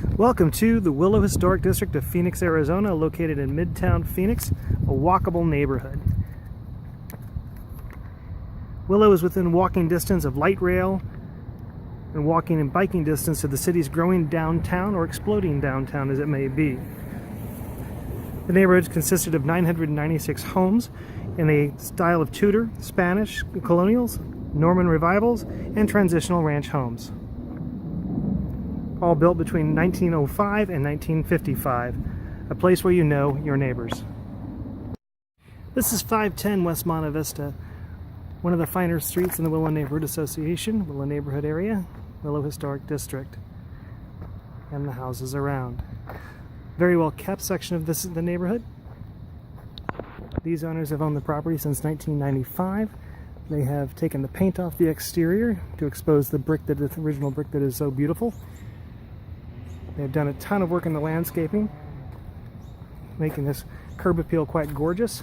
Welcome to the Willo Historic District of Phoenix, Arizona, located in Midtown Phoenix, a walkable neighborhood. Willo is within walking distance of light rail and walking and biking distance to the city's growing downtown or exploding downtown as it may be. The neighborhood consisted of 996 homes in a style of Tudor, Spanish, colonials, Norman revivals, and transitional ranch homes. All built between 1905 and 1955, a place where you know your neighbors. This is 510 West Monte Vista, one of the finer streets in the Willo Neighborhood Association, Willo Neighborhood Area, Willo Historic District, and the houses around. Very well kept section of the neighborhood. These owners have owned the property since 1995. They have taken the paint off the exterior to expose the original brick that is so beautiful. They've done a ton of work in the landscaping, making this curb appeal quite gorgeous,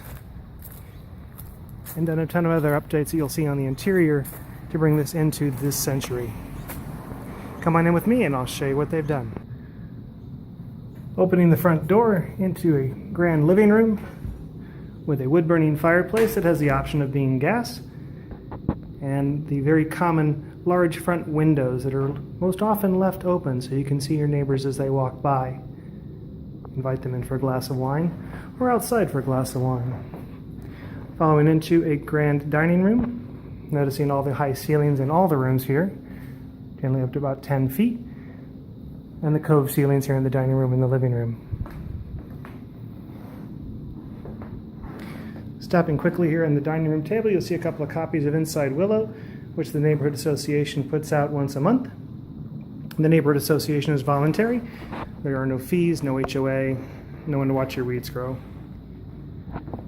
and done a ton of other updates that you'll see on the interior to bring this into this century. Come on in with me and I'll show you what they've done. Opening the front door into a grand living room with a wood-burning fireplace that has the option of being gas, and the very common large front windows that are most often left open so you can see your neighbors as they walk by. Invite them in for a glass of wine or outside for a glass of wine. Following into a grand dining room, noticing all the high ceilings in all the rooms here, generally up to about 10 feet, and the cove ceilings here in the dining room and the living room. Stopping quickly here in the dining room table, you'll see a couple of copies of Inside Willo, which the Neighborhood Association puts out once a month. The Neighborhood Association is voluntary. There are no fees, no HOA, no one to watch your weeds grow.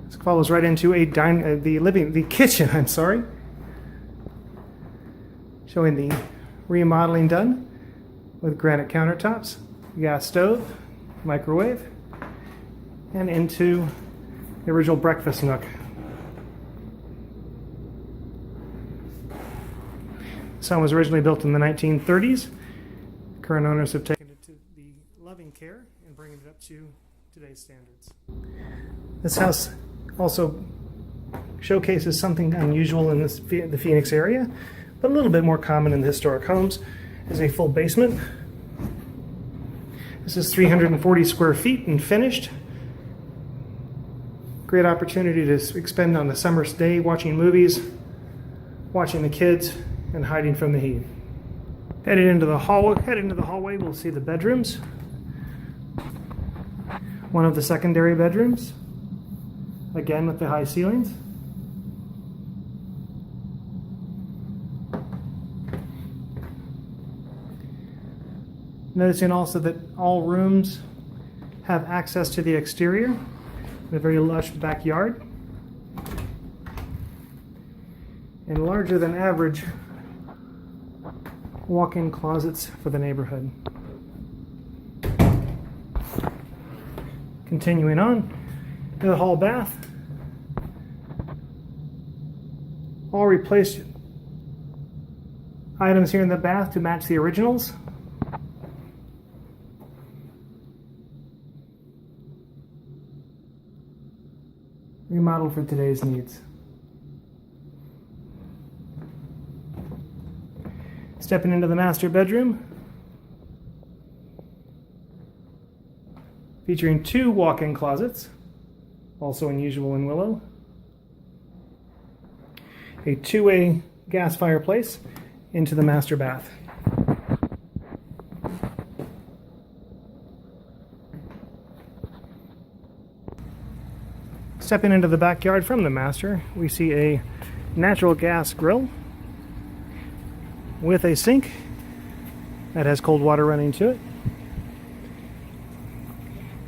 This follows right into the kitchen, showing the remodeling done with granite countertops, gas stove, microwave, and into the original breakfast nook. This home was originally built in the 1930s. Current owners have taken it to the loving care and bringing it up to today's standards. This house also showcases something unusual in the Phoenix area, but a little bit more common in the historic homes, is a full basement. This is 340 square feet and finished. Great opportunity to expend on a summer's day watching movies, watching the kids, and hiding from the heat. Heading into the hallway, we'll see the bedrooms. One of the secondary bedrooms, again with the high ceilings. Noticing also that all rooms have access to the exterior, a very lush backyard, and larger than average walk-in closets for the neighborhood. Continuing on to the hall bath. All replaced items here in the bath to match the originals. Remodeled for today's needs. Stepping into the master bedroom, featuring two walk-in closets, also unusual in Willo. A two-way gas fireplace into the master bath. Stepping into the backyard from the master, we see a natural gas grill with a sink that has cold water running to it.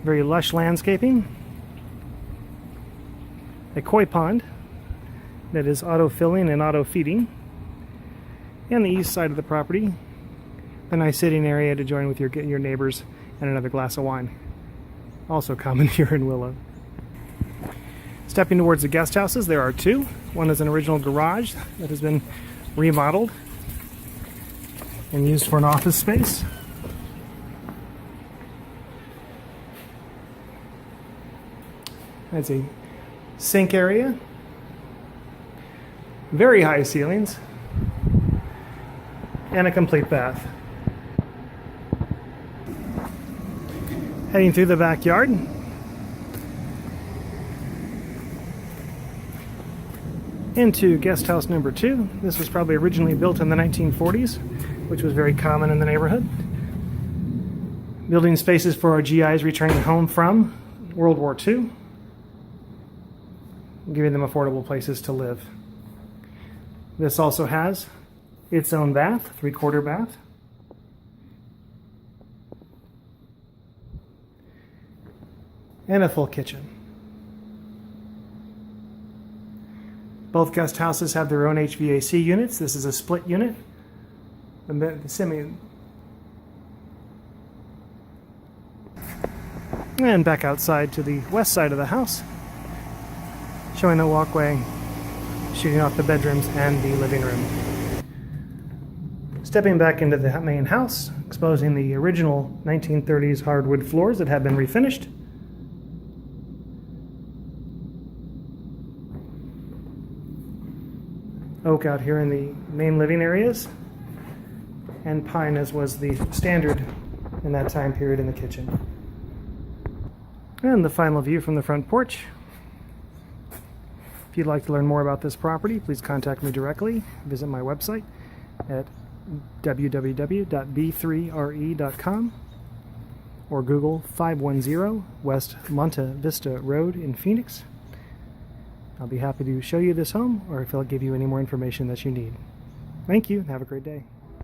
Very lush landscaping. A koi pond that is auto-filling and auto-feeding. And the east side of the property, a nice sitting area to join with your neighbors and another glass of wine. Also common here in Willo. Stepping towards the guest houses, there are two. One is an original garage that has been remodeled and used for an office space. That's a sink area. Very high ceilings. And a complete bath. Heading through the backyard. Into guest house number 2. This was probably originally built in the 1940s, which was very common in the neighborhood. Building spaces for our GIs returning home from World War II, giving them affordable places to live. This also has its own bath, 3/4 bath. And a full kitchen. Both guest houses have their own HVAC units. This is a split unit. And back outside to the west side of the house, showing the walkway, shooting off the bedrooms and the living room. Stepping back into the main house, exposing the original 1930s hardwood floors that have been refinished. Oak out here in the main living areas, and pine as was the standard in that time period in the kitchen. And the final view from the front porch. If you'd like to learn more about this property, please contact me directly. Visit my website at www.b3re.com or Google 510 West Monte Vista Road in Phoenix. I'll be happy to show you this home, or if I'll give you any more information that you need. Thank you. Have a great day.